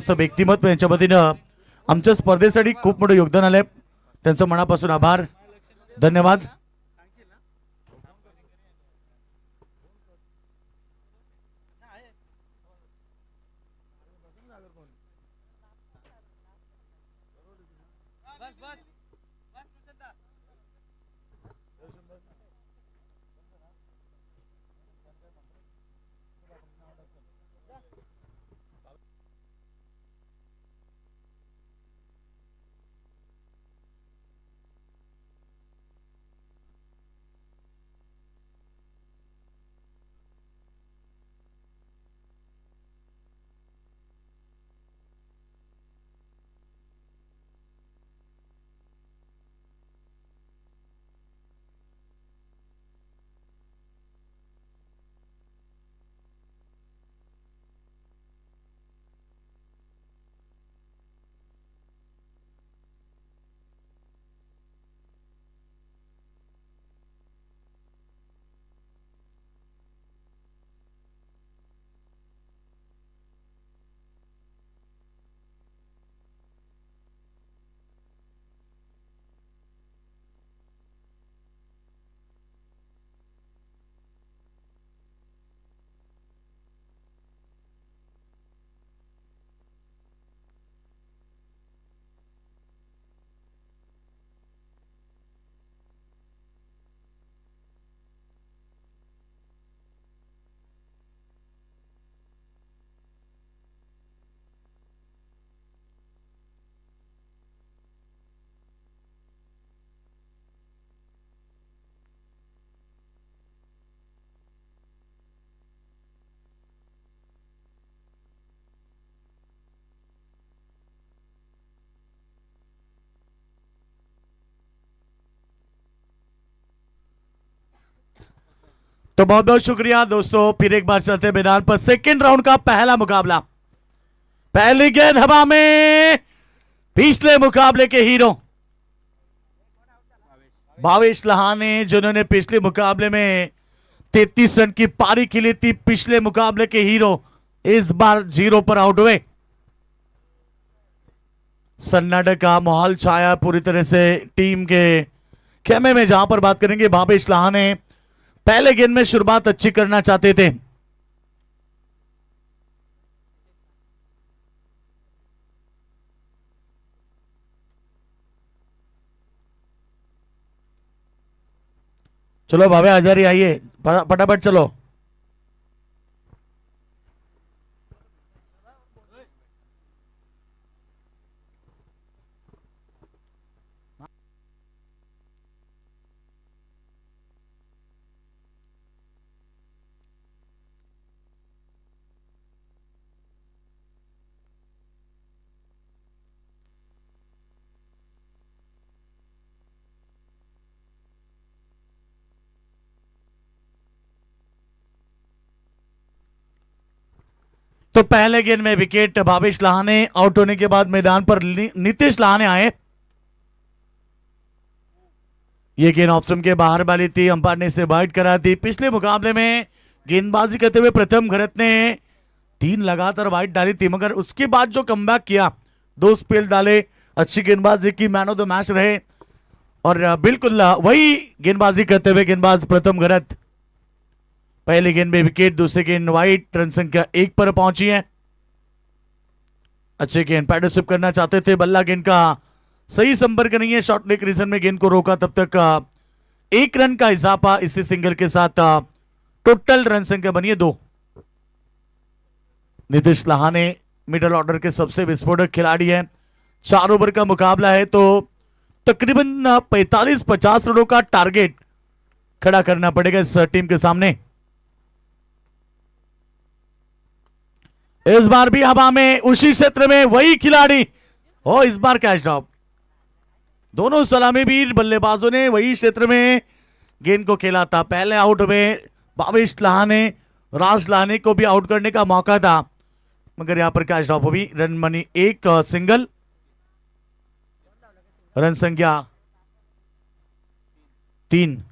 व्यक्तिमत्व यांच्या वतीनं आमच्या स्पर्धेसाठी खूप मोठं योगदान आलंय. त्यांचं मनापासून आभार, धन्यवाद. तो बहुत बहुत शुक्रिया दोस्तों. फिर एक बार चलते मैदान पर सेकेंड राउंड का पहला मुकाबला. पहली गेंद हवा में, पिछले मुकाबले के हीरो भावेश लहाने, जिन्होंने पिछले मुकाबले में 33 रन की पारी खेली थी. पिछले मुकाबले के हीरो इस बार 0 पर आउट हुए. सन्नाटे का माहौल छाया पूरी तरह से टीम के खेमे में, जहां पर बात करेंगे भावेश लहाने पहले गेंद में शुरुआत अच्छी करना चाहते थे. चलो भावे हजारी आइए, फटाफट चलो. तो पहले गेंद में विकेट भावेश लहाने. आउट होने के बाद मैदान पर नीतीश लहाने आए. ये गेंद ऑफ स्टंप के बाहर वाली थी, अंपायर ने इसे वाइड करा दी. पिछले मुकाबले में गेंदबाजी करते हुए प्रथम घरत ने 3 लगातार वाइड डाली थी, मगर उसके बाद जो कमबैक किया, 2 स्पेल डाले, अच्छी गेंदबाजी की, मैन ऑफ द मैच रहे. और बिल्कुल वही गेंदबाजी करते हुए गेंदबाज प्रथम घरत. पहली गेंद में विकेट, दूसरी गेंद वाइड, रन संख्या 1 पर पहुंची है. अच्छे गेंद पार्टनरशिप करना चाहते थे, बल्ला गेंद का सही संपर्क नहीं है. शॉर्ट लेग रीजन में गेंद को रोका, तब तक 1 रन का इजाफा इसी सिंगल के साथ. टोटल रन संख्या बनी है 2. नीतीश लहाने मिडिल ऑर्डर के सबसे विस्फोटक खिलाड़ी हैं. 4 ओवर का मुकाबला है तो तकरीबन 45-50 रनों का टारगेट खड़ा करना पड़ेगा इस टीम के सामने. इस बार भी हवा में, उसी क्षेत्र में वही खिलाड़ी. हो, इस बार कैच ड्रॉप. दोनों सलामी वीर बल्लेबाजों ने वही क्षेत्र में गेंद को खेला था. पहले आउट में भावेश लहाने, राज लहाने को भी आउट करने का मौका था, मगर यहां पर कैच ड्रॉप हुई. रन बनी 1 सिंगल. रन संख्या 3.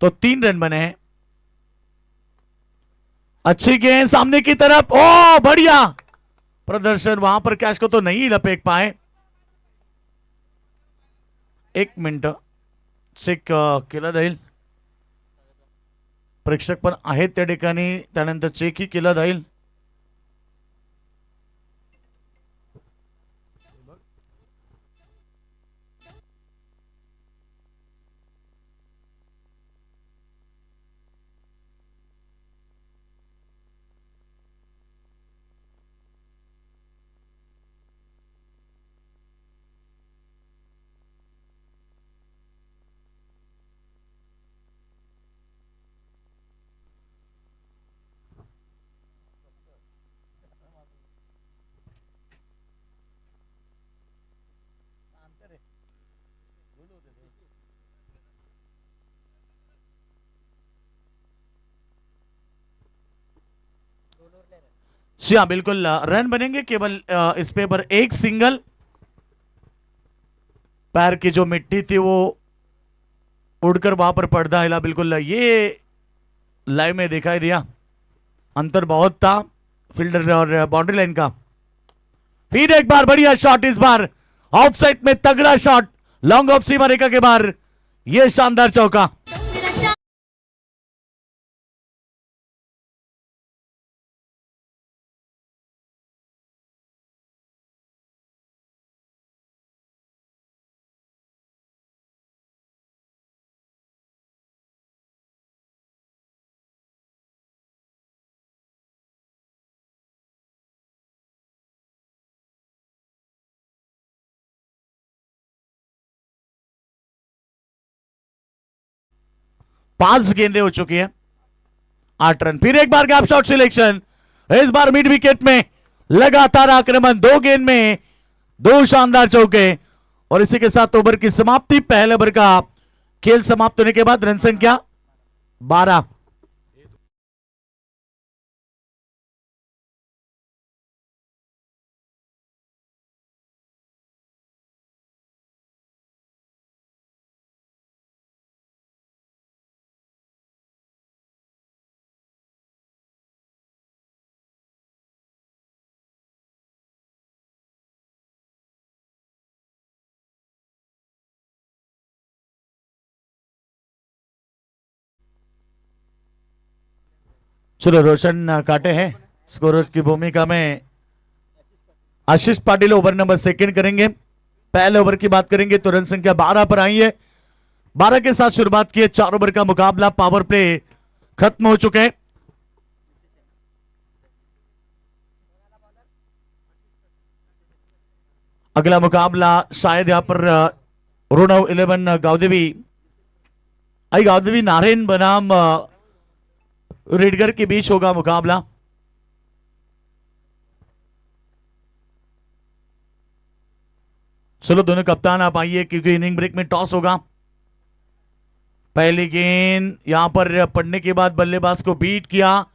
तो 3 रन बने हैं। अच्छी गेंद सामने की तरफ, ओ बढ़िया प्रदर्शन, वहां पर कैच को तो नहीं लपेट पाए। 1 मिनिट चेक केलं जाईल, प्रेक्षक पण आहेत त्या ठिकाणी, त्यानंतर चेकही केलं जाईल। जी हाँ बिल्कुल, रन बनेंगे केवल इस पे पर एक सिंगल। पैर की जो मिट्टी थी वो उड़कर वहां पर पड़ता हिला, बिल्कुल ये लाइव में दिखाई दिया। अंतर बहुत था फील्डर और बाउंड्री लाइन का। फिर एक बार बढ़िया shot, is bar of side में तगड़ा शॉट, लॉन्ग ऑफ सीमा रेखा के बाहर, ये शानदार चौका। पांच गेंदे हो चुकी है, 8 रन। फिर एक बार गैप शॉट सिलेक्शन, इस बार मिड विकेट में लगातार आक्रमण, 2 गेंद में 2 शानदार चौके, और इसी के साथ ओवर की समाप्ति। पहले ओवर का खेल समाप्त होने के बाद रन संख्या 12। चलो रोशन काटे हैं स्कोरर की भूमिका में, Ashish Patil over number second करेंगे। पहले ओवर की बात करेंगे तो रन संख्या 12 पर आई है, 12 के साथ शुरुआत की है। 4 ओवर का मुकाबला, पावर प्ले खत्म हो चुके हैं। अगला मुकाबला शायद यहां पर ऋणव 11 गावदेवी आई गावदेवी नारायण बनाम रेडगर के बीच होगा मुकाबला। चलो दोनों कप्तान आप आइए, क्योंकि इनिंग ब्रेक में टॉस होगा। पहली गेंद यहां पर पड़ने के बाद बल्लेबाज को बीट किया,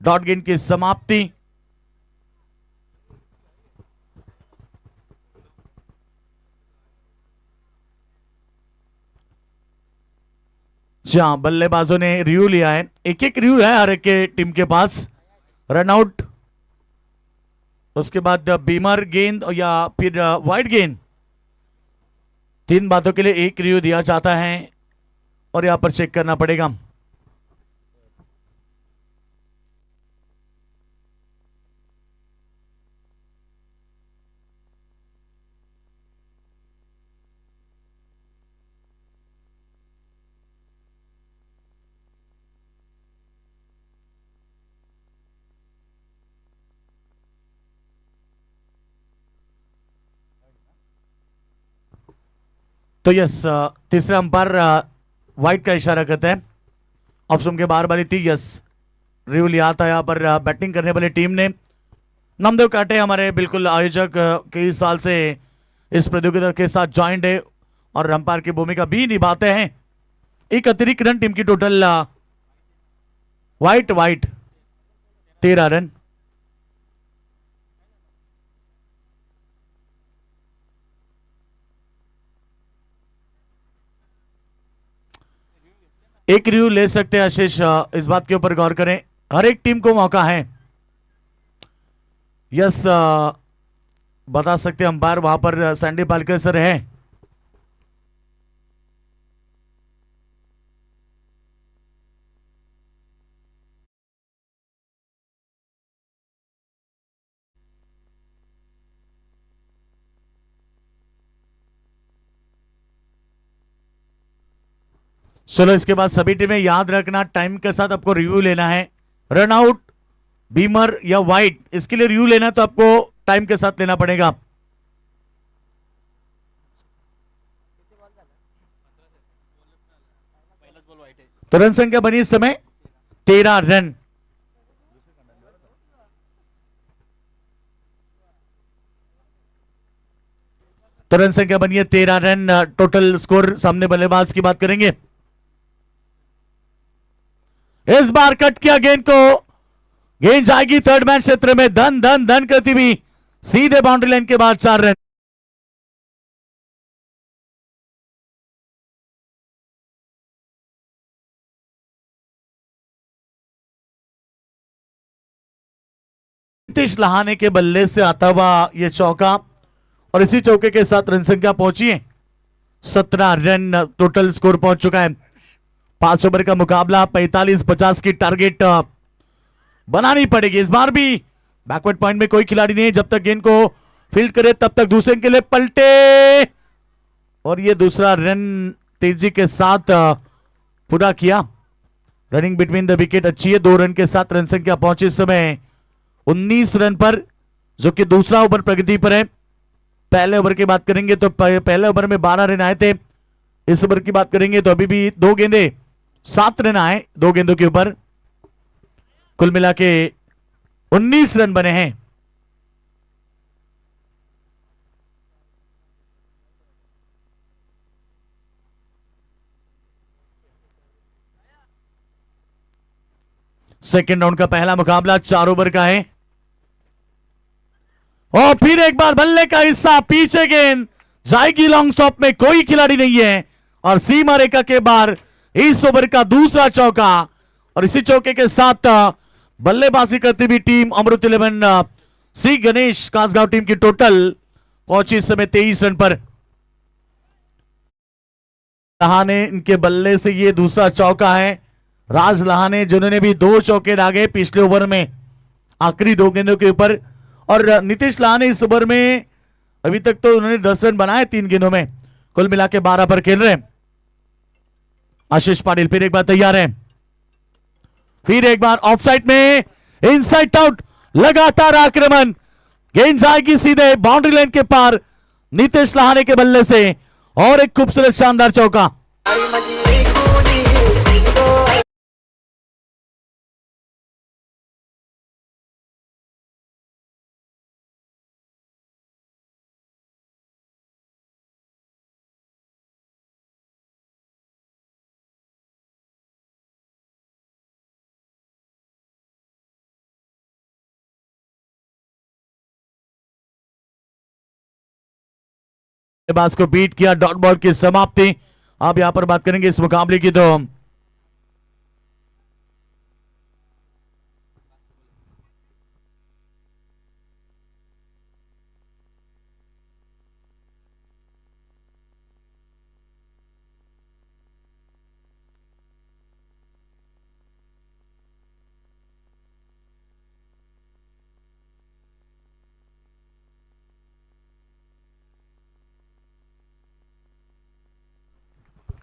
डॉट गेंद की समाप्ति। जहां बल्लेबाजों ने रिव्यू लिया है, एक एक रिव्यू है हर एक के टीम के पास। रनआउट, उसके बाद बीमर गेंद या फिर वाइड गेंद, 3 बातों के लिए एक रिव्यू दिया जाता है और यहां पर चेक करना पड़ेगा। तो यस, तीसरा अंपायर वाइट का इशारा करते हैं। ऑप्शन के बाहर वाली थी, यस रिव्यू लिया था यहाँ पर बैटिंग करने वाली टीम ने। नामदेव काटे हमारे बिल्कुल आयोजक, कई साल से इस प्रतियोगिता के साथ ज्वाइंट है और अंपायर की भूमिका भी निभाते हैं। एक अतिरिक्त रन टीम की टोटल, वाइट वाइट 13 रन। एक रिव्यू ले सकते हैं आशीष, इस बात के ऊपर गौर करें, हर एक टीम को मौका है। यस, बता सकते अंपायर वहां पर सैंडी पालकर सर है। चलो इसके बाद सभी टीमें याद रखना, टाइम के साथ आपको रिव्यू लेना है। रन आउट, बीमर या वाइट, इसके लिए रिव्यू लेना है तो आपको टाइम के साथ लेना पड़ेगा। तो रन संख्या बनी इस समय 13 रन। तो रन संख्या बनी है 13 रन। टोटल स्कोर सामने बल्लेबाज की बात करेंगे। इस बार कट किया गेंद को, गेंद जाएगी थर्ड मैन क्षेत्र में, धन धन धन करती हुई सीधे बाउंड्री लाइन के बाद 4 रन। नीतीश लहाने के बल्ले से आता हुआ यह चौका और इसी चौके के साथ रन संख्या पहुंची है 17 रन। टोटल स्कोर पहुंच चुका है। 5 ओवर का मुकाबला, 45-50 की टारगेट बनानी पड़ेगी। इस बार भी बैकवर्ड पॉइंट में कोई खिलाड़ी नहीं है, जब तक गेंद को फील्ड करे तब तक दूसरे के लिए पलटे और ये दूसरा रन तेजी के साथ पूरा किया। रनिंग बिटवीन द विकेट अच्छी है। 2 रन के साथ रन संख्या पहुंची इस समय 19 रन पर, जो कि दूसरा ओवर प्रगति पर है। पहले ओवर की बात करेंगे तो पहले ओवर में 12 रन आए थे। इस ओवर की बात करेंगे तो अभी भी 2 गेंदे 7 रन आए 2 गेंदों के ऊपर। कुल मिला के 19 रन बने हैं। सेकेंड राउंड का पहला मुकाबला 4 ओवर का है और फिर एक बार बल्ले का हिस्सा, पीछे गेंद जाएगी लॉन्ग स्टॉप में, कोई खिलाड़ी नहीं है और सीमा रेखा के बाहर इस ओवर का दूसरा चौका और इसी चौके के साथ बल्लेबाजी करती हुई टीम अमृत 11 श्री गणेश कासगांव टीम की टोटल पहुंची इस समय 23 रन पर। लहाने इनके बल्ले से ये दूसरा चौका है। राज लहाने जिन्होंने भी 2 चौके दागे पिछले ओवर में आखिरी 2 गेंदों के ऊपर, और नीतीश लहाने इस ओवर में अभी तक तो उन्होंने 10 रन बनाए 3 गेंदों में, कुल मिला के 12 पर खेल रहे हैं। आशीष पाटिल फिर एक बार तैयार है, फिर एक बार ऑफ साइड में, इनसाइड आउट, लगातार आक्रमण, गेंद जाएगी सीधे बाउंड्री लाइन के पार नीतीश लहाने के बल्ले से और एक खूबसूरत शानदार चौका। बल्लेबाज को बीट किया, डॉट बॉल की समाप्ति। अब यहां पर बात करेंगे इस मुकाबले की तो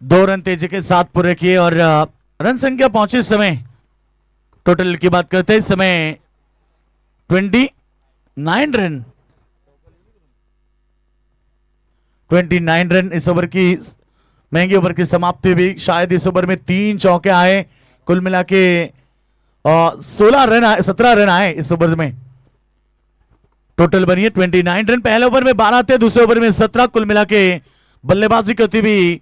दो रन तेजी के साथ पूरे किए और रन संख्या पहुंचे इस समय, टोटल की बात करते हैं इस समय 29 रन। 29 रन इस ओवर की महंगी ओवर की समाप्ति भी। शायद इस ओवर में 3 चौके आए, कुल मिला के 16 रन आए, 17 रन आए इस ओवर में, टोटल बनी है 29 रन। पहले ओवर में 12 थे, दूसरे ओवर में 17, कुल मिला के बल्लेबाजी करती हुई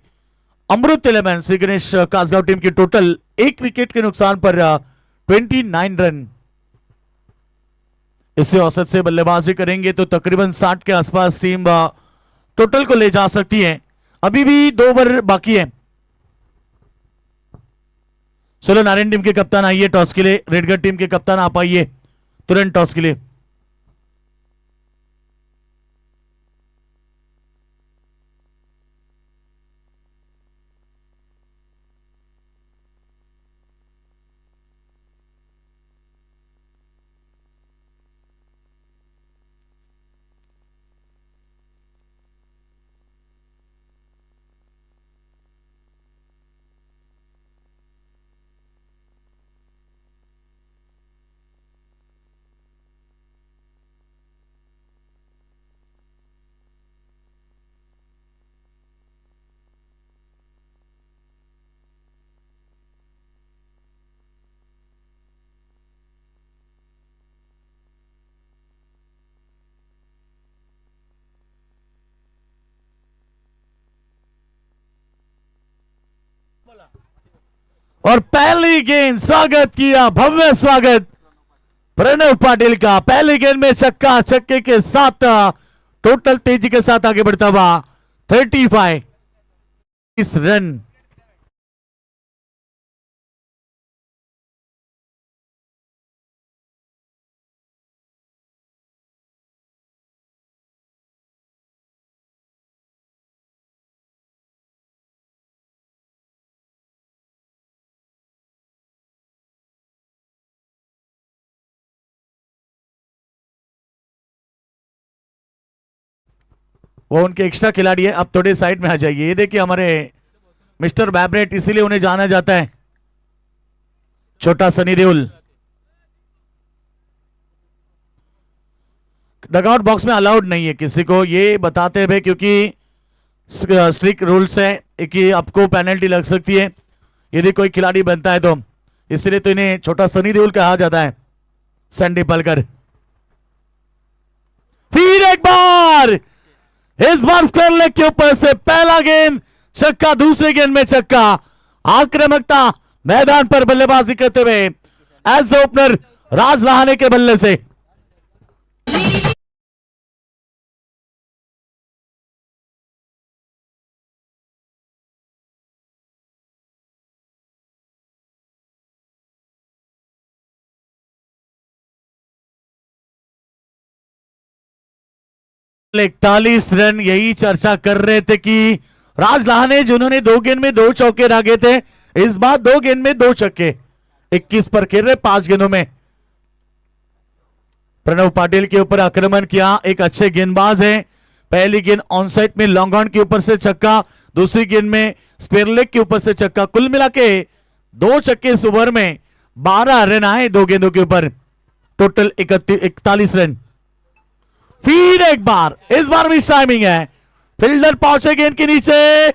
अमृत 11 श्री गणेश कासगांव टीम की टोटल 1 विकेट के नुकसान पर 29 रन। इसे औसत से बल्लेबाजी करेंगे तो तकरीबन 60 के आसपास टीम टोटल को ले जा सकती है। अभी भी 2 ओवर बाकी है। चलो नारायण टीम के कप्तान आइए टॉस के लिए, रेडगढ़ टीम के कप्तान आप आइए तुरंत टॉस के लिए। और पहली गेंद, स्वागत किया, भव्य स्वागत प्रणव पाटिल का। पहली गेंद में छक्का, छक्के के साथ टोटल तेजी के साथ आगे बढ़ता हुआ 35 इस रन। वो उनके एक्स्ट्रा खिलाड़ी है, अब थोड़े साइड में आ जाइए। ये देखिए हमारे मिस्टर बैबरेट, इसीलिए उन्हें जाना जाता है छोटा सनी देओल। डगआउट बॉक्स में अलाउड नहीं है किसी को, ये बताते हुए, क्योंकि स्ट्रिक्ट रूल्स है कि आपको पेनल्टी लग सकती है यदि कोई खिलाड़ी बनता है तो, इसलिए तो इन्हें छोटा सनी देओल कहा जाता है। सैंडी पलकर फिर एक बार, इस बार स्क्वायर लेग के ऊपर से पहला गेंद छक्का, दूसरे गेंद में छक्का। आक्रामकता मैदान पर बल्लेबाजी करते हुए एज ओपनर राज लहाने के बल्ले से। इकतालीस रन, यही चर्चा कर रहे थे कि राज लहाने जिन्होंने 2 गेंद में 2 चौके दागे थे, इस बार 2 गेंद में 2 छक्के, 21 पर खेल रहे 5 गेंदों में। प्रणव पाटिल के ऊपर आक्रमण किया, एक अच्छे गेंदबाज है। पहली गेंद ऑन साइड में लॉन्ग ऑन के ऊपर से छक्का, दूसरी गेंद में स्क्वायर लेग के ऊपर से छक्का। कुल मिला के 2 छक्के इस ओवर में, 12 रन आए 2 गेंदों के ऊपर, टोटल 41 रन। फिर एक बार, इस बार भी टाइमिंग है, फील्डर पहुंचे गेंद के नीचे,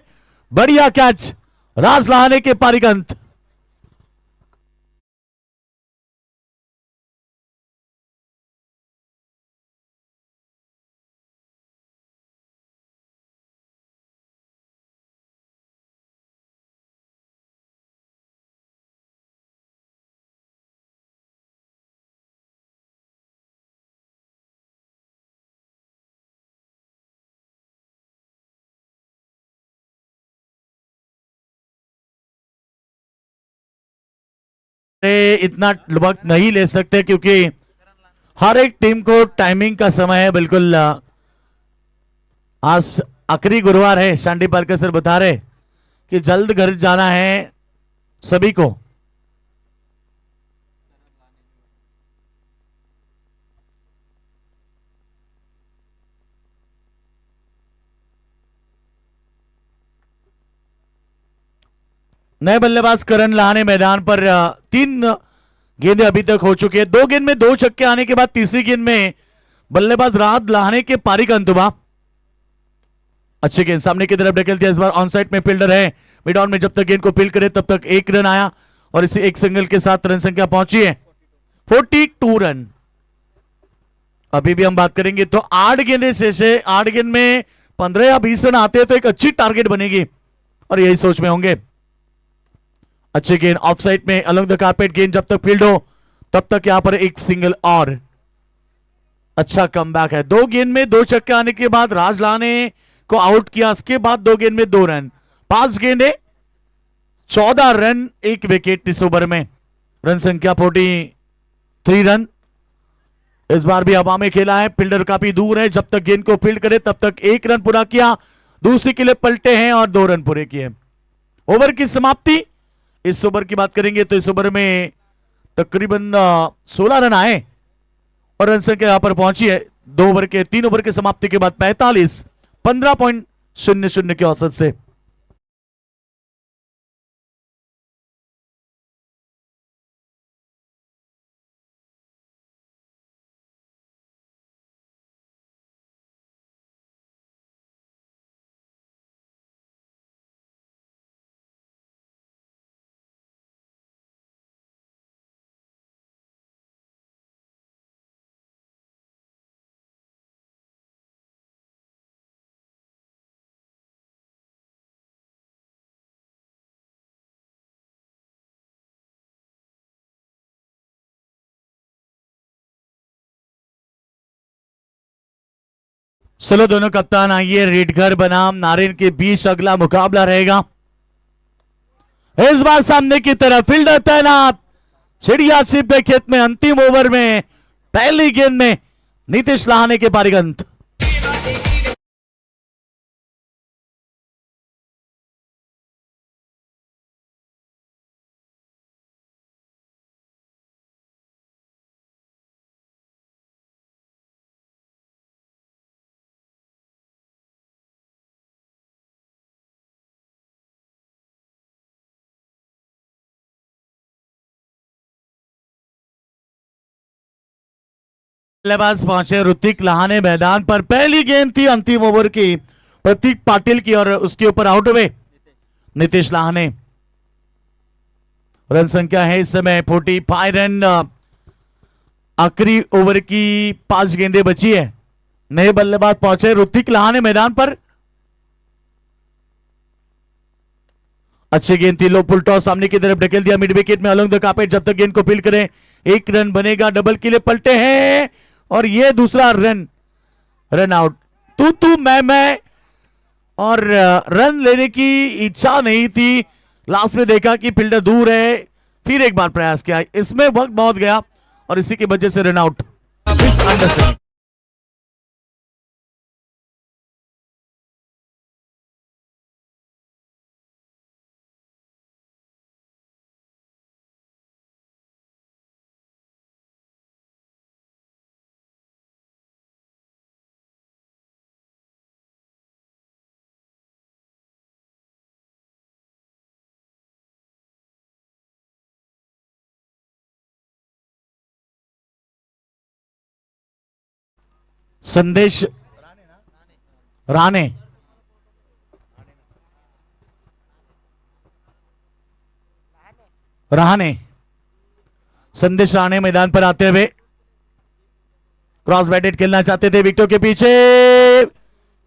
बढ़िया कैच, राज लहाने के पारी का अंत। इतना वक्त नहीं ले सकते क्योंकि हर एक टीम को टाइमिंग का समय है। बिल्कुल आज आखिरी गुरुवार है, शांडी पालकर सर बता रहे कि जल्द घर जाना है सभी को। नए बल्लेबाज करण लहाने मैदान पर, 3 गेंदें अभी तक हो चुकी है। 2 गेंद में 2 छक्के आने के बाद तीसरी गेंद में बल्लेबाज राज लहाने के पारी का अंत हुआ। अच्छी गेंद सामने की तरफ ढकेल दिया, इस बार ऑन साइड में फील्डर है। मिड ऑन में जब तक गेंद को फील्ड करे तब तक 1 रन आया और इसी एक सिंगल के साथ रन संख्या पहुंची है 42 रन। अभी भी हम बात करेंगे तो 8 गेंदें शेष है, 8 गेंद में 15 या 20 रन आते हैं तो एक अच्छी टारगेट बनेगी और यही सोच में होंगे। अच्छी गेंद ऑफ साइड में अलोंग द कारपेट, गेंद जब तक फील्ड हो तब तक यहां पर एक सिंगल और अच्छा कमबैक है। 2 गेंद में 2 छक्के आने के बाद राज लहाने को आउट किया, उसके बाद 2 गेंद में 2 रन। 5 गेंदें 14 रन, 1 विकेट इस ओवर में। रन संख्या 43 रन। इस बार भी हवा में खेला है, फील्डर काफी दूर है, जब तक गेंद को फील्ड करे तब तक 1 रन पूरा किया, दूसरी के लिए पलटे हैं और 2 रन पूरे किए। ओवर की समाप्ति। इस ओवर की बात करेंगे तो इस ओवर में तकरीबन 16 रन आए और रन संख्या यहां पर पहुंची है 3 ओवर के समाप्ति के बाद 45, 15.00 के औसत से। चलो दोनों कप्तान आइए, रेडघर बनाम नारिन के बीच अगला मुकाबला रहेगा। इस बार सामने की तरफ फील्डर तैनात, चिड़िया छिप के खेत में अंतिम ओवर में पहली गेंद में नीतीश लाहाने के पारीगंत। बल्लेबाज पहुंचे ऋतिक लाहाने मैदान पर, पहली गेंद थी अंतिम ओवर की प्रतीक पाटिल की और उसके ऊपर आउट हुए नीतीश लाहाने। रन संख्या है इस समय 45 रन। आखिरी ओवर की 5 गेंदें बची है। नए बल्लेबाज पहुंचे ऋतिक लाहाने मैदान पर। अच्छी गेंद थी, लो पुल टॉस सामने की तरफ ढकेल दिया मिड विकेट में अलोंग द कार्पेट, जब तक गेंद को फील्ड करें 1 रन बनेगा, डबल के लिए पलटे हैं और ये दूसरा रन, रन आउट। तू मैं और रन लेने की इच्छा नहीं थी, लास्ट में देखा कि फील्डर दूर है, फिर एक बार प्रयास किया, इसमें वक्त बहुत गया और इसी की वजह से रन आउट। संदेश राणे, रहाने, संदेश राणे मैदान पर आते हुए क्रॉस बैटेड खेलना चाहते थे, विकेटों के पीछे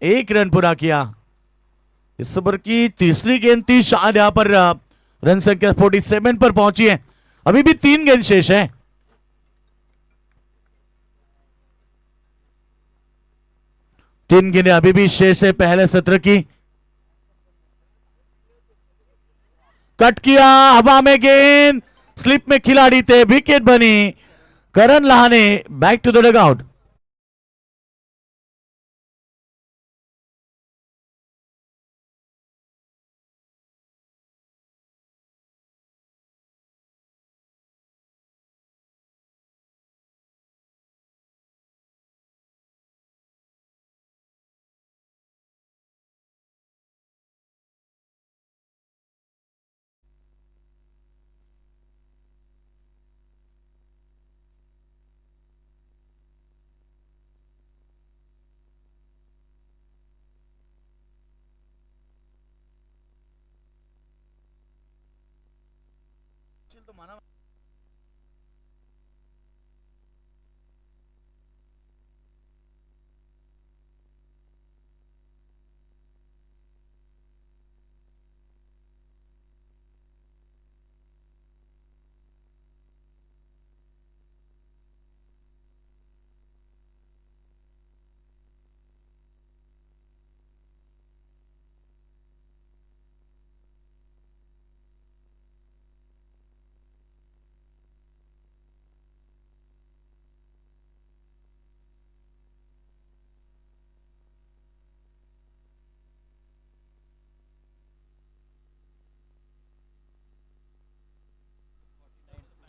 1 रन पूरा किया। इस ओवर की तीसरी गेंद थी, शायद यहां पर रन संख्या 47 पर पहुंची है, अभी भी 3 गेंद शेष है। तीन गेंदें अभी भी शेष है पहले सत्र की। कट किया, हवा में गेंद, स्लिप में खिलाड़ी थे, विकेट बनी। करण लाहाने बैक टू द डगआउट।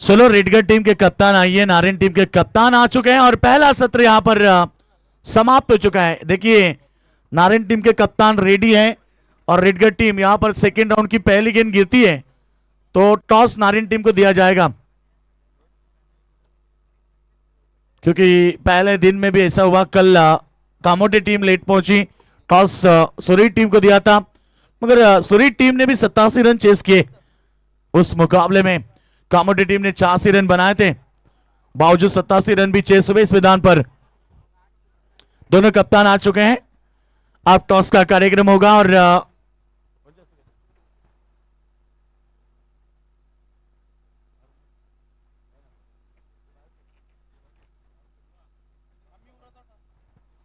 चलो रेडगर टीम के कप्तान आइए, नारायण टीम के कप्तान आ चुके हैं और पहला सत्र यहां पर समाप्त हो चुका है। देखिए नारायण टीम के कप्तान रेडी हैं और रेडगर टीम यहां पर सेकेंड राउंड की पहली गेंद गिरती है तो टॉस नारायण टीम को दिया जाएगा, क्योंकि पहले दिन में भी ऐसा हुआ। कल कामोटे टीम लेट पहुंची, टॉस सुरी टीम को दिया था, मगर सुरी टीम ने भी 87 रन चेस किए। उस मुकाबले में कामोटे टीम ने 84 रन बनाए थे, बावजूद 87 रन भी चेस हुए इस मैदान पर। दोनों कप्तान आ चुके हैं, अब टॉस का कार्यक्रम होगा और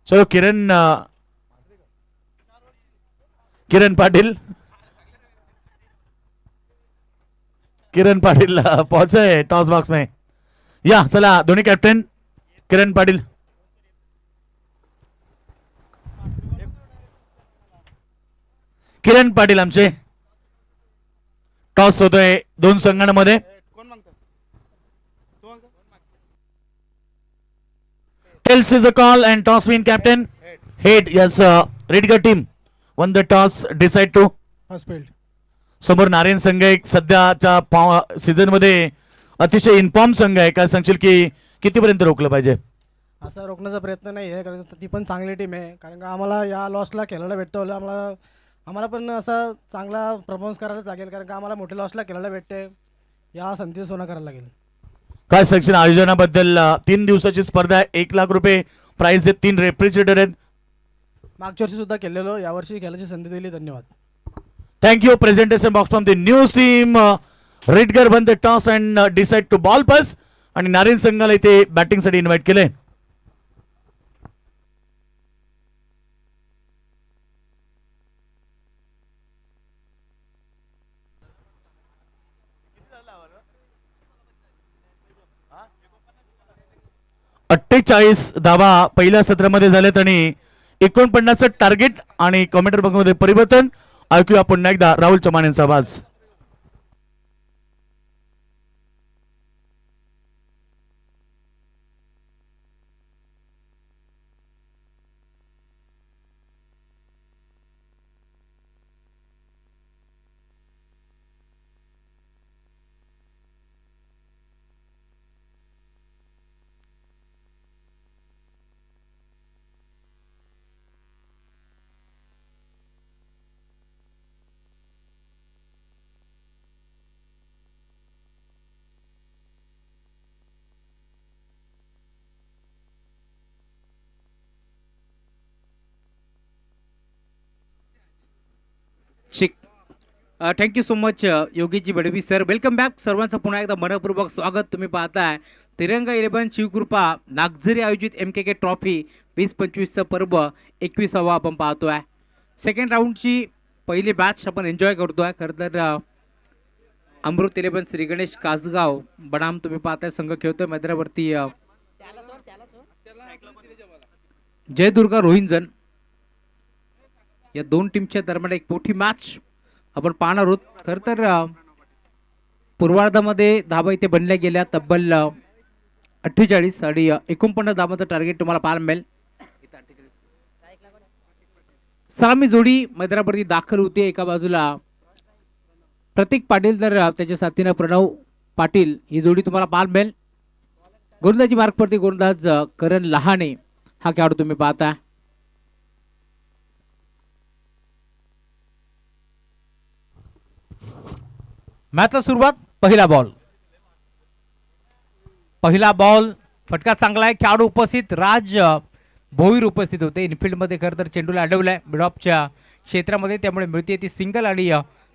चलो किरण पाटिल पहुंचे टॉस बॉक्स में। या चला दोन्ही कॅप्टन किरण पाटील आमचे टॉस होतोय दोन संघांमध्ये। Tails is a call and toss win captain head. Yes, रेडगर team won the toss, decide to first field. समोर नारायण संघ एक सध्याच्या सीझन मध्ये अतिशय इन्फॉर्म संघ आहे. काय सांगशील की कितीपर्यंत रोखलं पाहिजे? असा रोखण्याचा प्रयत्न नाही आहे, कारण ती पण चांगली टीम आहे. कारण का आम्हाला या लॉसला खेळायला भेटतं, आम्हाला पण असा चांगला परफॉर्मन्स करायलाच लागेल, कारण का आम्हाला मोठ्या लॉसला खेळायला भेटते. या संधीचं सोनं करायला लागेल. काय सांगशील आयोजनाबद्दल? 3 दिवसाची स्पर्धा आहे, 1 लाख रुपये प्राइज आहेत, 3 रेफ्रिजरेटर आहेत. मागच्या वर्षी सुद्धा खेळलेलो, यावर्षी खेळायची संधी दिली. धन्यवाद. Thank you. Presentation box from the news team. रेडगर won the toss and decide to ball pass. आणि नारायण संघाला इथे बॅटिंग साठी इन्व्हाइट केले. अठ्ठेचाळीस धावा पहिल्या सत्रामध्ये झालेत आणि 49 टार्गेट. आणि कॉमेंटर बॉक्समध्ये परिवर्तन ऐकूया पुन्हा एकदा राहुल चव्हाण यांचा आवाज. Thank you so much Yogiji Badvi sir. Welcome back. सर्वांचं पुन्हा एकदा मनपूर्वक स्वागत. तुम्ही पाहताय तिरंगा 11 शिवकृपा नागझरी आयोजित MKK ट्रॉफी 20-25चं पर्व 21वा आपण पाहतोय. सेकंड राऊंडची पहिली मॅच आपण एन्जॉय करतोय. खरं तर अमृत 11 श्री गणेश कासगाव बनाम तुम्ही पाहताय संघ खेळतोय मैदानावरती. जयदुर्गा रोहिंजन या दोन टीमच्या दरम्यान एक मोठी मॅच आपण पाहणार आहोत. खरं तर पूर्वार्धामध्ये धाबा इथे बनल्या गेल्या तब्बल 48 आणि 49 धाबाचं टार्गेट तुम्हाला पाहायला मिळेल. सलामी जोडी मैदानावरती दाखल होते. एका बाजूला प्रतीक पाटील तर त्याच्या साथीनं प्रणव पाटील ही जोडी तुम्हाला पाहायला मिळेल. गोलंदाजी मार्कवरती गोलंदाज करण लहाने हा खेळाडू तुम्ही पाहता. मॅचला सुरुवात. पहिला बॉल फटका चांगला आहे. खेळाडू उपस्थित राज भोईर उपस्थित होते. इनफिल्डमध्ये खरं तर चेंडूला अडवलाय मिडऑफच्या क्षेत्रामध्ये, त्यामुळे मिळते ती सिंगल आणि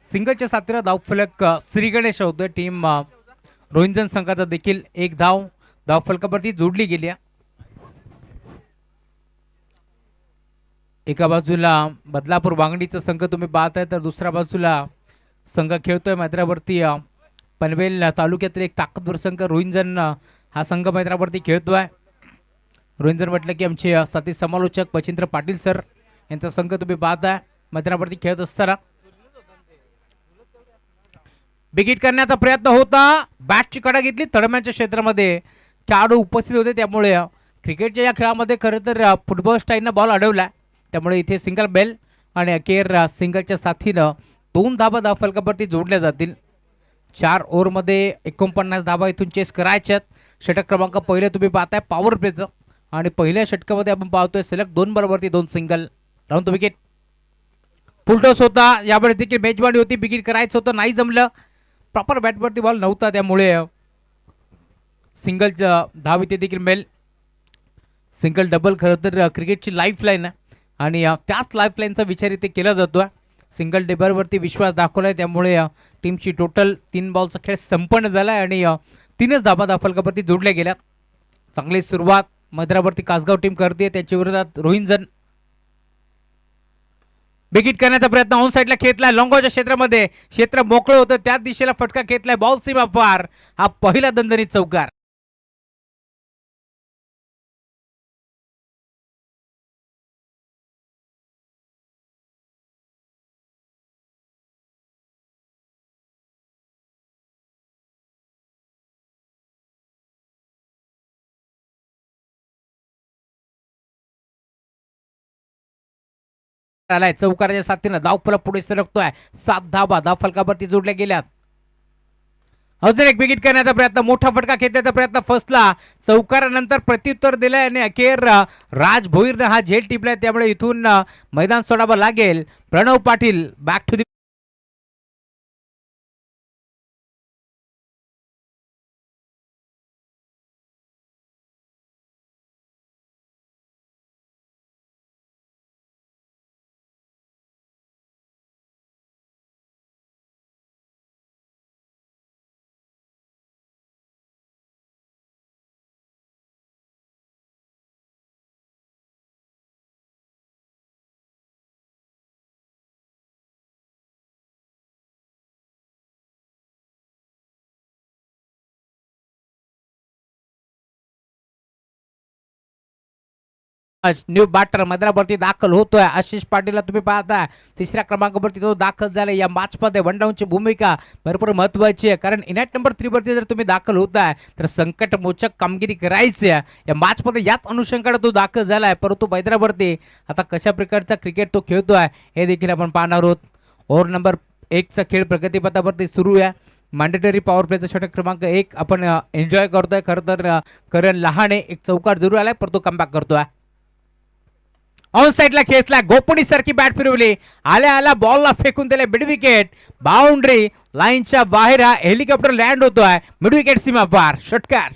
सिंगलच्या साथीला धावफलक श्री गणेश होतोय. टीम रोहिंजन संघाचा देखील एक धावफलकावरती जोडली गेली. एका बाजूला बदलापूर वांगडीचा संघ तुम्ही पाहताय तर दुसऱ्या बाजूला संघ खेळतोय मैदानावरती पनवेल तालुक्यातील एक ताकदवर संघ रोहिंजन हा संघ मैदानावरती खेळतोय. रोहिंजन म्हटलं की आमचे साथी समालोचक मच्छिंद्र पाटील सर यांचा संघ तुम्ही पाहताय मैदानावरती खेळत असताना. बिगिट करण्याचा प्रयत्न होता, बॅटची कडा घेतली, तडम्यांच्या क्षेत्रामध्ये खेळाडू उपस्थित होते, त्यामुळे क्रिकेटच्या या खेळामध्ये खरं तर फुटबॉल स्टाईलनं बॉल अडवला, त्यामुळे इथे सिंगल बेल आणि अखेर सिंगलच्या साथीनं 2 धाबा धावफलकावरती जोडल्या जातील. 4 ओव्हरमध्ये 49 धाबा इथून चेस करायच्यात. षटक क्रमांक पहिले तुम्ही पाहताय पॉवर प्लेचं, आणि पहिल्या षटकामध्ये आपण पाहतोय सलग 2 बॉलवरती 2 सिंगल, राहून तो विकेट. फुलटॉस होता, यावेळी देखील मेजबानी होती, बिगिट करायचं होतं, नाही जमलं, प्रॉपर बॅटवरती बॉल नव्हता, त्यामुळे सिंगल धाव इथे देखील मिळेल. सिंगल डबल खरं तर क्रिकेटची लाईफ लाईन आहे, आणि त्याच लाईफ लाईनचा विचार इथे केला जातो. सिंगल डबलवरती विश्वास दाखवलाय, त्यामुळे टीमची टोटल 3 बॉलचा खेळ संपन्न झाला आणि 3च धाबा धावफलकावरती जोडल्या गेल्या. चांगली सुरुवात मधरावरती कासगाव टीम करते, त्याच्या विरोधात रोहिंजन बिगिट करण्याचा प्रयत्न ऑन साईडला खेळलाय, लॉंगॉच्या क्षेत्रामध्ये क्षेत्र मोकळं होतं, त्याच दिशेला फटका खेळलाय, बॉल सीमा पार, हा पहिला दणदणीत चौकार. आलाय चौकाराच्या साथीनं धावफलक पुढे सरकतोय, 7 धाबा धावफलकावरती जोडल्या गेल्यात. अजून एक बिगिट करण्याचा प्रयत्न, मोठा फटका खेळण्याचा प्रयत्न फसला, चौकारानंतर प्रत्युत्तर दिलंय आणि अखेर राज भोईरनं हा झेल टिपलाय, त्यामुळे इथून मैदान सोडावं लागेल. Pranav Patil back to the new batter मैदानावरती दाखल होतोय. आशिष पाटीलला तुम्ही पाहताय, 3ऱ्या क्रमांकावरती तो दाखल झालाय. या मॅच मध्ये वन डाऊनची भूमिका भरपूर महत्वाची आहे, कारण इनॅट नंबर 3 वरती जर तुम्ही दाखल होताय तर संकटमोचक कामगिरी करायची आहे. या मॅच मध्ये याच अनुषंगाने तो दाखल झालाय, परंतु मैदानावरती आता कशा प्रकारचा क्रिकेट तो खेळतोय हे देखील आपण पाहणार आहोत. ओव्हर नंबर 1 चा खेळ प्रगतीपथावरती सुरू आहे. मॅन्डेटरी पॉवर प्लेचा षटक क्रमांक 1 आपण एन्जॉय करतोय. खरं तर करण लहाने एक चौकार जरूर आलाय, परंतु कमबॅक करतोय. ऑन साइडला खेचला, गोपणी सारखी बॅट फिरवली, आल्या आल्या बॉलला फेकून दिले मिड विकेट, बाउंड्री लाईनच्या बाहेर हा हेलिकॉप्टर लँड होतोय, मिड विकेट सीमा पार, षटकार.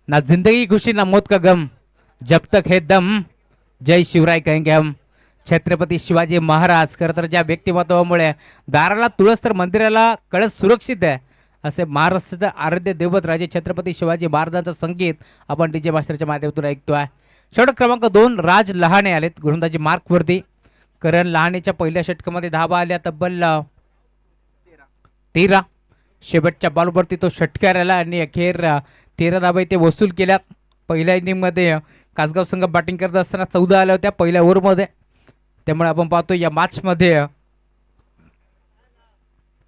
ना जिंदगी खुशी ना मौत का गम, जब तक है दम, जय शिवराय कहेंगे हम. छत्रपती शिवाजी महाराज खरं तर ज्या व्यक्तिमत्वामुळे दाराला तुळस तर मंदिराला कळस सुरक्षित आहे, असे महाराष्ट्राचं आराध्य दैवत राजे छत्रपती शिवाजी महाराजांचं संगीत आपण डीजे मास्टरच्या माध्यमातून ऐकतोय. षटक क्रमांक 2 राज लहाने आलेत गोलंदाजी मार्कवरती. करण लहानेच्या पहिल्या षटकामध्ये धाबा आल्या तब्बल 13. शेवटच्या बॉलवरती तो षटकार आला आणि अखेर 13 धाबा इथे वसूल केल्या. पहिल्या इनिंगमध्ये कासगाव संघ बॅटिंग करत असताना 14 आल्या होत्या पहिल्या ओव्हरमध्ये, त्यामुळे आपण पाहतो या मॅचमध्ये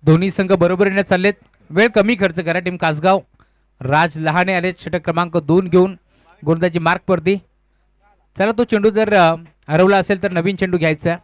दोन्ही संघ बरोबरीने चाललेत. वेळ कमी खर्च करा टीम कासगाव. राज लहाने आले षटक क्रमांक 2 घेऊन गोलंदाजी मार्कवरती. चला, तो चेंडू जर हरवला असेल तर नवीन चेंडू घ्यायचा.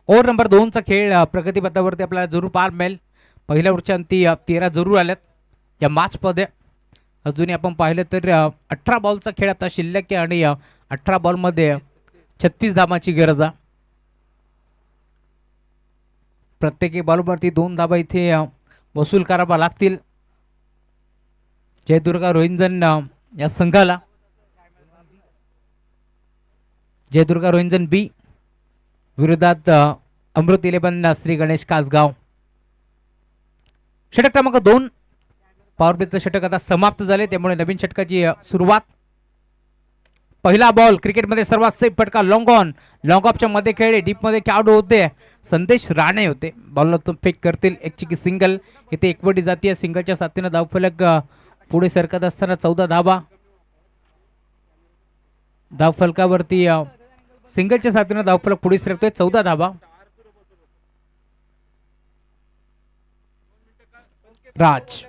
ओव्हर नंबर 2चा खेळ प्रगतीपथावरती आपल्याला जरूर पाहायला मिळेल. पहिल्या ओव्हरच्या अंती 13 जरूर आल्यात या मॅचमध्ये. अजूनही आपण पाहिलं तर 18 बॉलचा खेळ आता शिल्लक आहे आणि 18 बॉलमध्ये 36 धावांची गरज आहे. प्रत्येकी बॉलवरती 2 धावा इथे वसूल करावा लागतील जयदुर्गा रोहिंजन या संघाला. जयदुर्गा रोहिंजन बी विरोधात अमृत 11 श्री गणेश कासगाव. षटक क्रमांक 2 पॉवर प्लेचं षटक आता समाप्त झाले, त्यामुळे नवीन षटकाची सुरुवात. पहिला बॉल क्रिकेटमध्ये सर्वात सेफ फटका लॉंग ऑन. लॉंग ऑफच्या मध्ये खेळले, डीप मध्ये खेळाडू होते संदेश राणे होते. बॉलला तो फेक करतील, एक चिकी सिंगल. इथे एकवटी जातीय सिंगलच्या साथीनं धावफलक पुढे सरकत असताना 14 धावा. धावफलकावरती सिंगलच्या साथीनं धावफलक पुढे सरकतोय 14 धावा. राज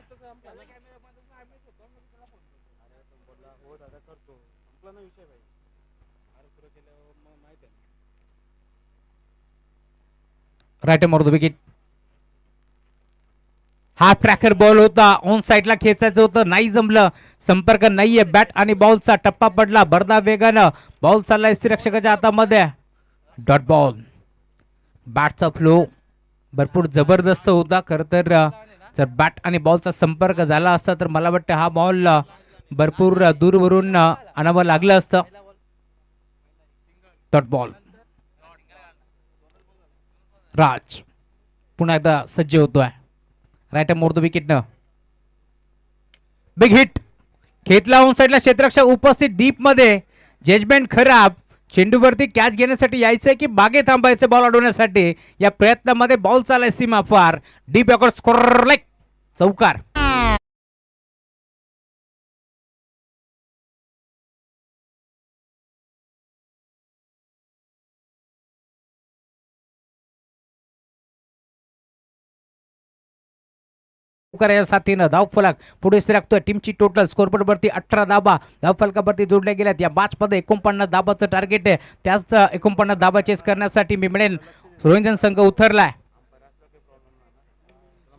राईट मोर द विकेट. हा ट्रॅकर बॉल होता, ऑन साइडला खेचायचं होतं, नाही जमलं. संपर्क नाहीये, बॅट आणि बॉलचा टप्पा पडला भरदा वेगानं. बॉल चाललाय स्थिरक्षकाच्या हातामध्ये. Dot ball. बॅटचा फ्लो भरपूर जबरदस्त होता. खरं तर जर बॅट आणि बॉलचा संपर्क झाला असता तर मला वाटतं हा बॉल भरपूर दूरवरून आणावं लागलं असतं. Dot ball. राज पुन्हा एकदा सज्ज होतोय. राईट मोर द विकेट न बिग हिट खेतला ऑन साइडला क्षेत्ररक्षक उपस्थित डीप मध्ये. जजमेंट खराब. चेंडूवरती कॅच घेण्यासाठी यायचंय की बागे थांबायचं बॉल अडवण्यासाठी. या प्रयत्नामध्ये बॉल चालाय सीमा पार. डीप अकॉर्ड स्कोर लाईक चौकार. या साथीनं धावफलक पुढे सरकतोय. टीमची टोटल स्कोरबोर्ड वरती 18 धाबा धावफलकावरती जोडल्या गेल्यात. या मॅच मध्ये 49 धाबाचं टार्गेट आहे. त्याच 49 धाबा चेस करण्यासाठी मी म्हणेन रोहिंजन संघ उतरलाय.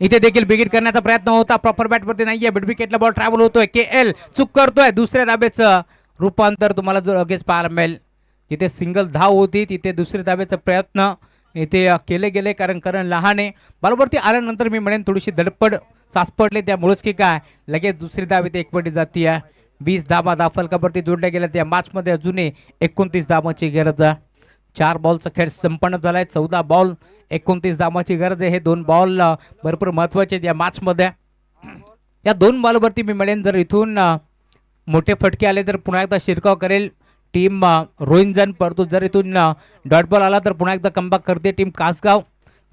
इथे देखील बिगिट करण्याचा प्रयत्न होता, प्रॉपर बॅट वरती नाहीये. मिड विकेटला बॉल ट्रॅव्हल होतोय. KL चूक करतोय. दुसऱ्या धाब्याचं रूपांतर तुम्हाला जो लगेच पाहायला मिळेल. जिथे सिंगल धाव होती तिथे दुसऱ्या धाब्याचा प्रयत्न इथे केले गेले, कारण करण लहाने बॉलवरती आल्यानंतर मी म्हणेन थोडीशी धडपड चाचपडले, त्यामुळेच की काय लगेच दुसरी धाव इथे एकवटी जाती आहे. 20 धाबा धावफलकावरती जोडल्या गेल्या. त्या मॅच मध्ये अजूनही 29 धावांची गरज आहे. 4 बॉलचा खेळ संपन्न झालाय. 14 बॉल 29 धावांची गरज आहे. हे 2 बॉल भरपूर महत्वाचे आहेत या मॅच मध्ये. या 2 बॉलवरती मी म्हणेन जर इथून मोठे फटके आले तर पुन्हा एकदा शिरकाव करेल टीम रोहिंजन. परंतु जर इथून डॉट बॉल आला तर पुन्हा एकदा कमबॅक करते team Kasgaon.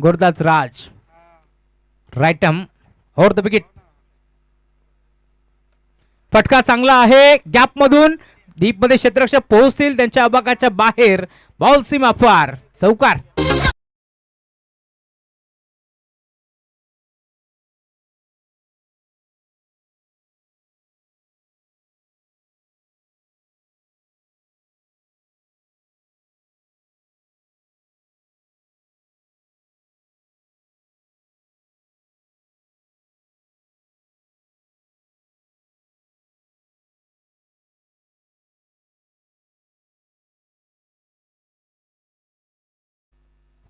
Gordas Raj right arm over the wicket. फटका चांगला आहे. गॅप मधून डीप मध्ये क्षेत्ररक्षक पोहोचतील त्यांच्या आबाकाच्या बाहेर. बॉल सीमा पार चौकार.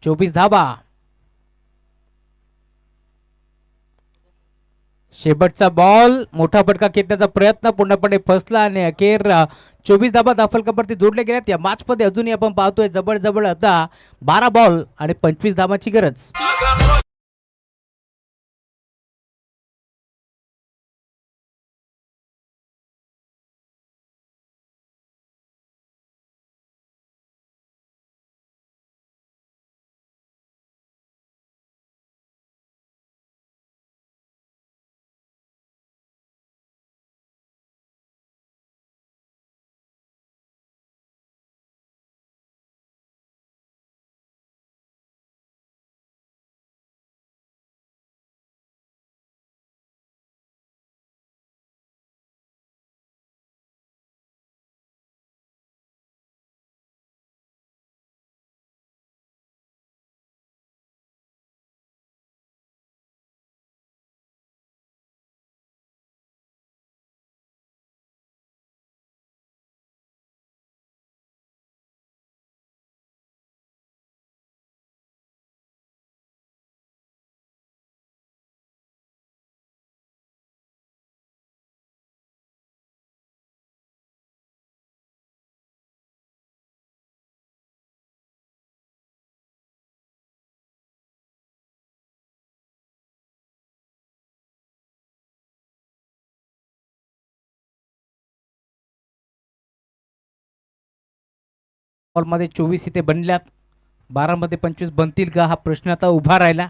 चोवीस धाबा. शेवटचा बॉल मोठा फटका खेळण्याचा प्रयत्न पूर्णपणे फसला आणि अखेर 24 धाबा धावफलकावरती जोडल्या गेल्यात. या मॅच मध्ये अजूनही आपण पाहतोय जवळ आता 12 बॉल आणि 25 धावांची गरज. बॉलमध्ये 24 इथे बनल्यात, 12 मध्ये 25 बनतील का हा प्रश्न आता उभा राहिला.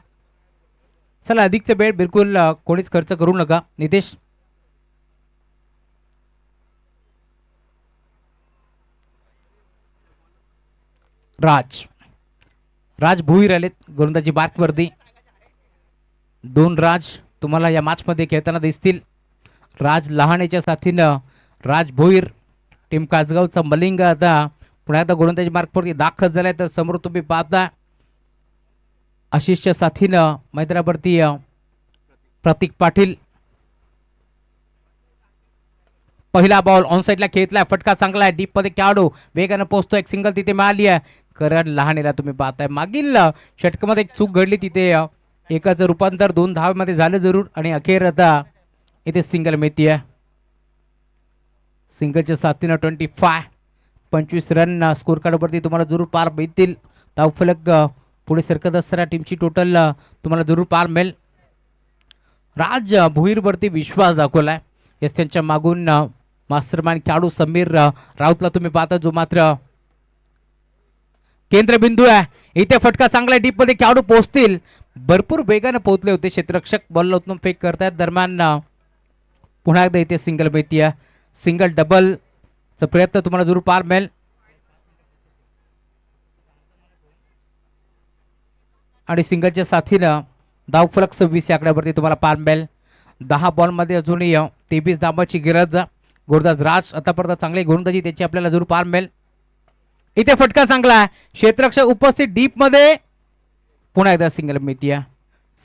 चला अधिकचे बेट बिलकुल कोणीच खर्च करू नका. नितेश, राज भुईर आलेत गोलंदाजी मार्कवरती. 2 राज तुम्हाला या मॅचमध्ये खेळताना दिसतील. राज लहानेच्या साथीनं राज भोईर, टीम कासगावचा मलिंग आता पुन्हा एकदा गोलंदाजी मार्कवरती दाखल झालाय. तर समोर तुम्ही पाहता आशिषच्या साथीनं मैदानावरती प्रतीक पाटील. पहिला बॉल ऑन साईडला खेळतलाय, फटका चांगला आहे, डीप मध्ये खेळाडू वेगानं पोहोचतो. एक सिंगल तिथे मिळाली आहे. करण लहानेला तुम्ही पाहताय मागील षटकामध्ये एक चूक घडली, तिथे एकाचं रूपांतर 2 धावामध्ये झालं जरूर आणि अखेर आता इथे सिंगल मिळतीये. सिंगलच्या साथीनं 25 रन स्कोर कार्डवरती तुम्हाला जरूर पार मिळतील. धावफलक पुढे सरकत असताना टीमची टोटल तुम्हाला जरूर पार मिळेल. राज भुईरवरती विश्वास दाखवलाय. यस, त्यांच्या मागून मास्टरमाइंड खेळाडू समीर राऊतला तुम्ही पाहता, जो मात्र केंद्रबिंदू आहे. इथे फटका चांगला डीप मध्ये खेळाडू पोहोचतील. भरपूर वेगाने पोहोचले होते क्षेत्ररक्षक, बॉल उचलून फेक करतायत. दरम्यान पुन्हा एकदा इथे सिंगल मिळतीये. सिंगल डबलचा प्रयत्न तुम्हाला जरूर पार मिळेल. आणि सिंगलच्या साथीनं धावफलक 26 या आकड्यावरती तुम्हाला पार मिळेल. 10 बॉलमध्ये अजूनही 23 धावांची गरज. गोलंदाज राज आतापर्यंत चांगली गोलंदाजी त्याची आपल्याला जरूर पार मिळेल. इथे फटका चांगला आहे, क्षेत्ररक्षक उपस्थित डीप मध्ये. पुन्हा एकदा सिंगल मिळतीये.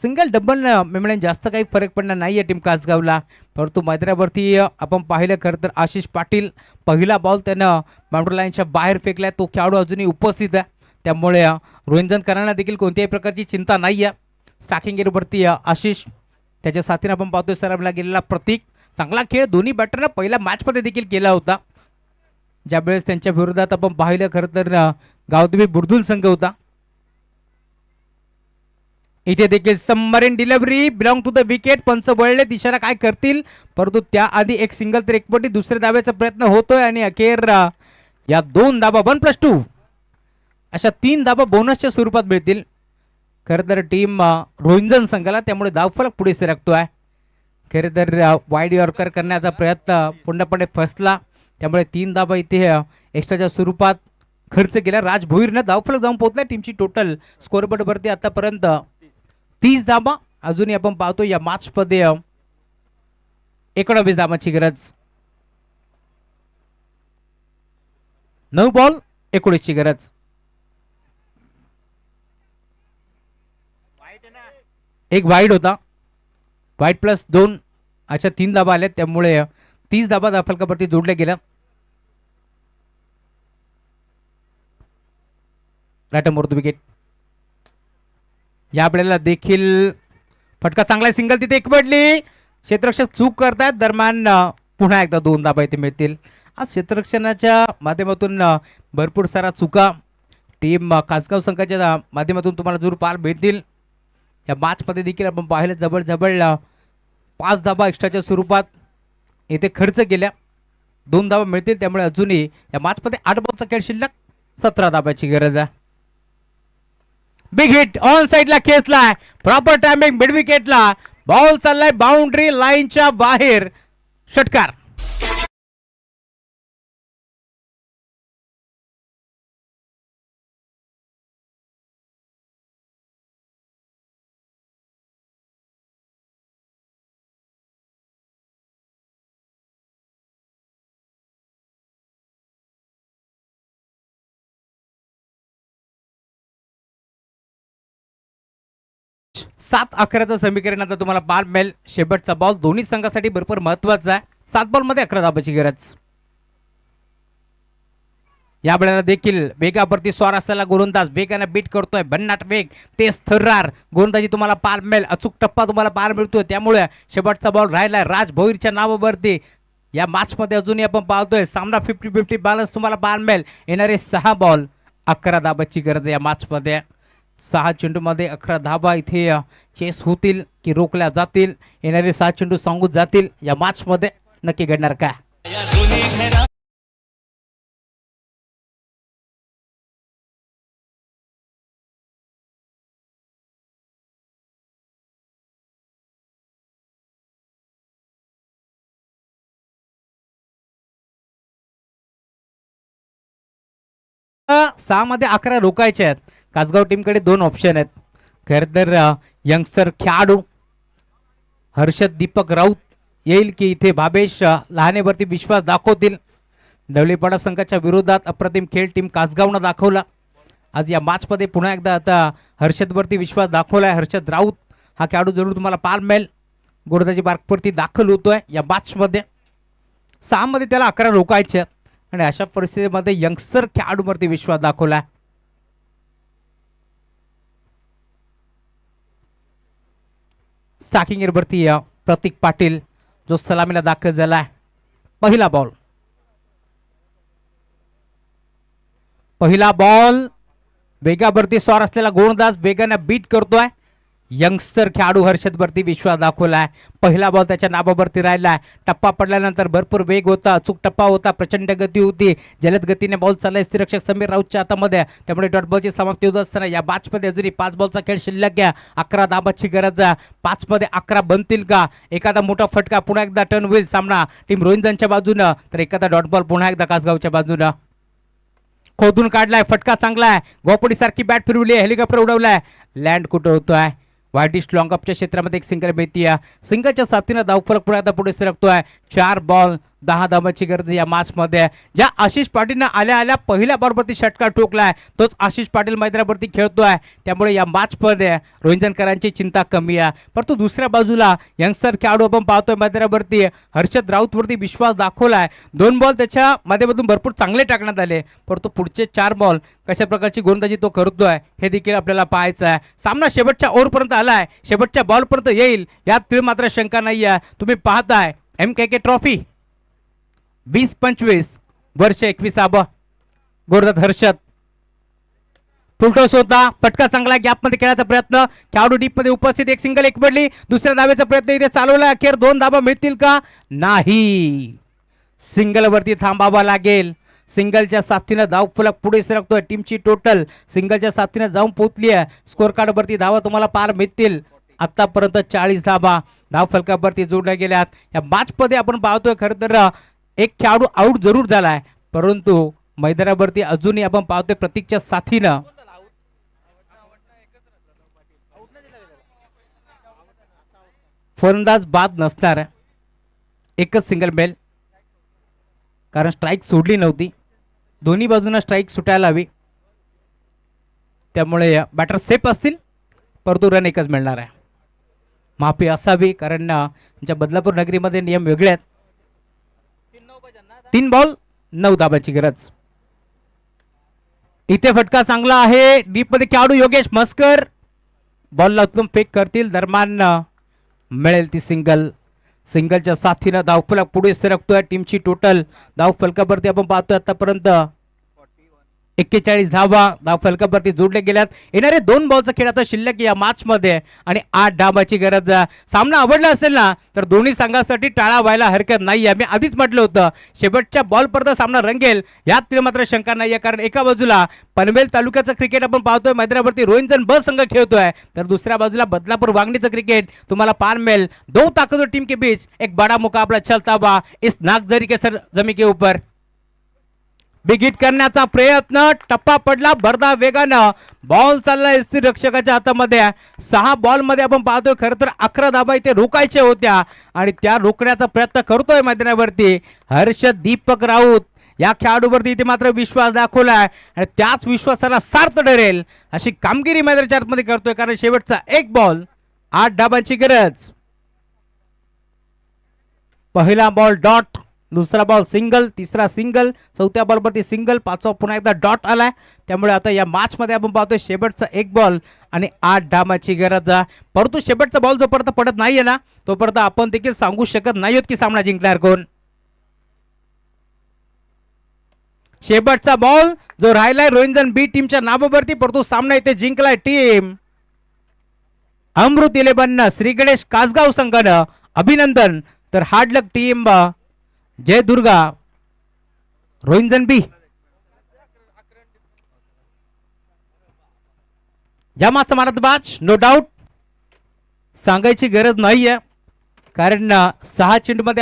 सिंगल डबल मिळण्याने जास्त काही फरक पडणार नाहीये टीम कासगावला, परंतु मैदानावरती आपण पाहिलं खरं तर आशिष पाटील पहिला बॉल त्यानं बाउंड्री लाईनच्या बाहेर फेकलाय. तो खेळाडू अजूनही उपस्थित आहे, त्यामुळे रोहिंजनकरांना देखील कोणत्याही प्रकारची चिंता नाही आहे. स्टार्टिंग गेटवरती आशिष, त्याच्या साथीने आपण पाहतोय सरावला गेलेला प्रतीक. चांगला खेळ दोन्ही बॅटरनं पहिल्या मॅचमध्ये देखील केला होता, ज्यावेळेस त्यांच्या विरोधात आपण पाहिलं खरं तर गावदेवी बुर्दुल संघ होता. इथे देखील submarine delivery belong to the wicket. पंच वळले, इशारा काय करतील, परंतु त्याआधी एक सिंगल तर एकपटी दुसऱ्या धाब्याचा प्रयत्न होतोय. आणि अखेर या 2 धाबा 1+2 अशा 3 धाबा बोनसच्या स्वरूपात मिळतील खरं तर टीम रोहिंजन संघाला. त्यामुळे धावफलक पुढे सरकतोय. खरं तर वाईड यॉर्कर करण्याचा प्रयत्न पूर्णपणे फसला, त्यामुळे 3 धाबा इथे एक्स्ट्राच्या स्वरूपात खर्च केला. राज भोईरनं धावफलक जाऊन पोहोचला. टीमची टोटल स्कोरबोर्डवरती आतापर्यंत 30 धाबा. अजूनही आपण पाहतो या मॅचमध्ये 19 धाबांची गरज. 9 बॉल 19 ची गरज. एक वाईड होता, वाईड +2 अशा 3 धाबा आल्या, त्यामुळे 30 धाबा धावफलकावरती जोडल्या गेल्या. Right more wicket. या वेळेला देखील फटका चांगला सिंगल तिथे एक पडली. क्षेत्ररक्षक चूक करतायत. दरम्यान पुन्हा एकदा 2 धाबा इथे मिळतील. आज क्षेत्ररक्षणाच्या माध्यमातून भरपूर सारा चुका टीम कासगाव संघाच्या माध्यमातून तुम्हाला जरूर पार मिळतील. या मॅचमध्ये देखील आपण पाहिलं जवळ 5 धाबा एक्स्ट्राच्या स्वरूपात इथे खर्च केल्या. 2 धाबा मिळतील, त्यामुळे अजूनही या मॅचमध्ये 8 बॉलचा खेळ शिल्लक. 17 धाब्याची गरज आहे. बिग हिट ऑन साइडला खेचलाय, प्रॉपर टायमिंग मिड विकेटला. बॉल चाललाय बाउंड्री लाईनच्या बाहेर. षटकार. सात 11चं समीकरण आता तुम्हाला पार मिळेल. शेवटचा बॉल दोन्ही संघासाठी भरपूर महत्वाचा आहे. 7 बॉलमध्ये 11 धाबाची गरज. या वेळेला देखील वेगावरती स्वार असलेला गोलंदाज वेगाने बीट करतोय. भन्नाट वेग, तेज थर्रार गोलंदाजी तुम्हाला पार मिळेल. अचूक टप्पा तुम्हाला पार मिळतोय, त्यामुळे शेवटचा बॉल राहिलाय राज भोईरच्या नावावरती. या मॅचमध्ये अजूनही आपण पाहतोय सामना 50-50 बॅलन्स तुम्हाला पार मिळेल. येणारे 6 बॉल 11 धाबाची गरज या मॅचमध्ये. 6 चेंडूमध्ये 11 धाबा इथे चेस होतील की रोखल्या जातील. येणारे 7 चेंडू सांगून जातील. या मॅचमध्ये नक्की घडणार काय. 6 मध्ये 11 रोखायचे आहेत. कासगाव टीमकडे 2 ऑप्शन आहेत. खरं तर यंगस्टर खेळाडू हर्षद दीपक राऊत येईल की इथे भावेश लहानेवरती विश्वास दाखवतील. दवलीपाडा संघाच्या विरोधात अप्रतिम खेळ टीम कासगावनं दाखवला. आज या मॅचमध्ये पुन्हा एकदा आता हर्षदवरती विश्वास दाखवलाय. हर्षद राऊत हा खेळाडू जरूर तुम्हाला पाहायला मिळेल. गोलंदाजी मार्कवरती दाखल होतोय या मॅचमध्ये. 6 मध्ये त्याला 11 रोखायचे आणि अशा परिस्थितीमध्ये यंगस्टर खेळाडूवरती विश्वास दाखवलाय. स्टार्टिंग वरती प्रतीक पाटील जो सलामीला दाखल झालाय. पहिला बॉल वेगावरती स्वार असलेला गोलंदाज वेगाने बीट करतोय. यंगस्टर खेळाडू हर्षद वरती विश्वास दाखवलाय. पहिला बॉल त्याच्या नाबावरती राहिलाय. टप्पा पडल्यानंतर भरपूर वेग होता, अचूक टप्पा होता, प्रचंड गती होती. जलद गतीने बॉल चाललाय स्थिरक्षक समीर राऊतच्या हातामध्ये. त्यामुळे डॉट बॉलची समाप्ती होत असताना या मॅचमध्ये अजूनही 5 बॉलचा खेळ शिल्लक आहे. 11 धाबाची गरज आहे. 5 मध्ये 11 बनतील का? एखादा मोठा फटका पुन्हा एकदा टर्न होईल सामना टीम रोहिंजनच्या बाजूनं, तर एखादा डॉट बॉल पुन्हा एकदा कासगावच्या बाजूनं. खोदून काढलाय, फटका चांगला आहे. गोपडी सारखी बॅट फिरवली, हेलिकॉप्टर उडवलाय. लँड कुठं होतोय? वाईटिश लॉंग अपच्या क्षेत्रामध्ये एक सिंगल मिळतीये. सिंगलच्या साथीनं धावफलक पुन्हा एकदा पुढे सरकतोय. 4 बॉल 10 धावांची गरज या मॅचमध्ये. ज्या आशिष पाटीलनं आल्या आल्या पहिल्या बॉलवरती षटकार ठोकलाय तोच आशिष पाटील मैदानावरती खेळतोय. त्यामुळे या मॅचमध्ये रोहिंजनकरांची चिंता कमी आहे. परंतु दुसऱ्या बाजूला यंगस्टर खेळाडू आपण पाहतोय मैदानावरती हर्षद राऊतवरती विश्वास दाखवलाय. 2 बॉल त्याच्या माध्यमातून भरपूर चांगले टाकण्यात आले, परंतु पुढचे 4 बॉल कशा प्रकारची गोलंदाजी तो करतोय हे देखील आपल्याला पाहायचं आहे. सामना शेवटच्या ओव्हरपर्यंत आलाय, शेवटच्या बॉलपर्यंत येईल यात मात्र शंका नाही आहे. तुम्ही पाहताय MKK ट्रॉफी 20-25 वर्ष 21. गोलंदाज हर्षद फुलटॉस होता, फटका चांगला, गॅपमध्ये खेळायचा प्रयत्न, खेळाडू डीप मध्ये उपस्थित. एक सिंगल एक पडली, दुसऱ्या धावेचा प्रयत्न इथे चालवला. अखेर 2 धावा मिळतील का? नाही, सिंगल वरती थांबावा लागेल. सिंगलच्या साथीनं धाव फलक पुढे सरकतोय. टीमची टोटल सिंगलच्या साथीनं जाऊन पोहोचली आहे. स्कोर कार्ड वरती धावा तुम्हाला पार मिळतील. आतापर्यंत 40 धावा धाव फलकावरती जोडल्या गेल्यात. या मॅचमध्ये आपण पाहतोय खरं तर एक खेळाडू आऊट जरूर झालाय, परंतु मैदानावरती अजूनही आपण पाहतोय प्रतीकच्या साथीनं फलंदाज बाद नसणार. एकच सिंगल मेल, कारण स्ट्राईक सोडली नव्हती. दोन्ही बाजूंना स्ट्राईक सुटायला हवी, त्यामुळे बॅटर सेफ असतील, परंतु रन एकच मिळणार आहे. माफी असावी, कारण आमच्या बदलापूर नगरीमध्ये नियम वेगळे आहेत. 3 बॉल 9 धाबाची गरज. इथे फटका चांगला आहे. डीप मध्ये खेळाडू योगेश मस्कर बॉलला उत्तम फेक करतील, दरम्यान मिळेल ती सिंगल. सिंगलच्या साथीनं धावफलक पुढे सरकतोय. टीमची टोटल धावफलकावरती आपण पाहतोय आतापर्यंत 41 धावा धावफलकावरती जोडले गेल्यात. येणारे 2 बॉलचा खेळ आता शिल्लक या मॅच मध्ये आणि 8 धाबाची गरज. सामना आवडला असेल ना तर दोन्ही संघासाठी टाळा व्हायला हरकत नाहीये. मी आधीच म्हटलं होतं शेवटच्या बॉलपर्यंत सामना रंगेल यात मात्र शंका नाहीये, कारण एका बाजूला पनवेल तालुक्याचं क्रिकेट आपण पाहतोय मैदानावरती रोहिंजन ब संघ खेळतोय, तर दुसऱ्या बाजूला बदलापूर वांगणीचं क्रिकेट तुम्हाला पाहायला मिळेल. 2 ताकतवर टीम के बीच एक बड़ा मुकाबला चलता हुआ इस नागझरी के सरजमी के ऊपर. बिग हिट करण्याचा प्रयत्न, टप्पा पडला, भरधाव वेगानं बॉल चाललाय रक्षकाच्या हातामध्ये. 6 बॉल मध्ये आपण पाहतोय खरं तर 11 धाबा इथे रोखायच्या होत्या आणि त्या रोखण्याचा प्रयत्न करतोय मैदानावरती हर्षद दीपक राऊत. या खेळाडूवरती इथे मात्र विश्वास दाखवलाय आणि त्याच विश्वासाला सार्थ ठरेल अशी कामगिरी मैदानाच्या आतमध्ये करतोय, कारण शेवटचा 1 बॉल 8 धाबांची गरज. पहिला बॉल डॉट, दुसरा बॉल सिंगल, तिसरा सिंगल, चौथ्या बॉलवरती सिंगल, 5वा पुन्हा एकदा डॉट आलाय. त्यामुळे आता या मॅच मध्ये आपण पाहतोय शेवटचा 1 बॉल आणि 8 धाबांची गरज. परंतु शेवटचा बॉल जोपर्यंत पडत नाहीये ना तोपर्यंत आपण देखील सांगू शकत नाही की सामना जिंकणार कोण. शेवटचा बॉल जो राहिलाय रोहिंजन बी टीमच्या नावावरती, परंतु सामना इथे जिंकलाय टीम अमृत 11 श्री गणेश कासगाव संघानं. अभिनंदन. तर हार्ड लक टीम जय दुर्गा रोहिंजन बी. या मॅचचा मारत बाज नो डाऊट सांगायची गरज नाहीये, कारण 6 चेंडूमध्ये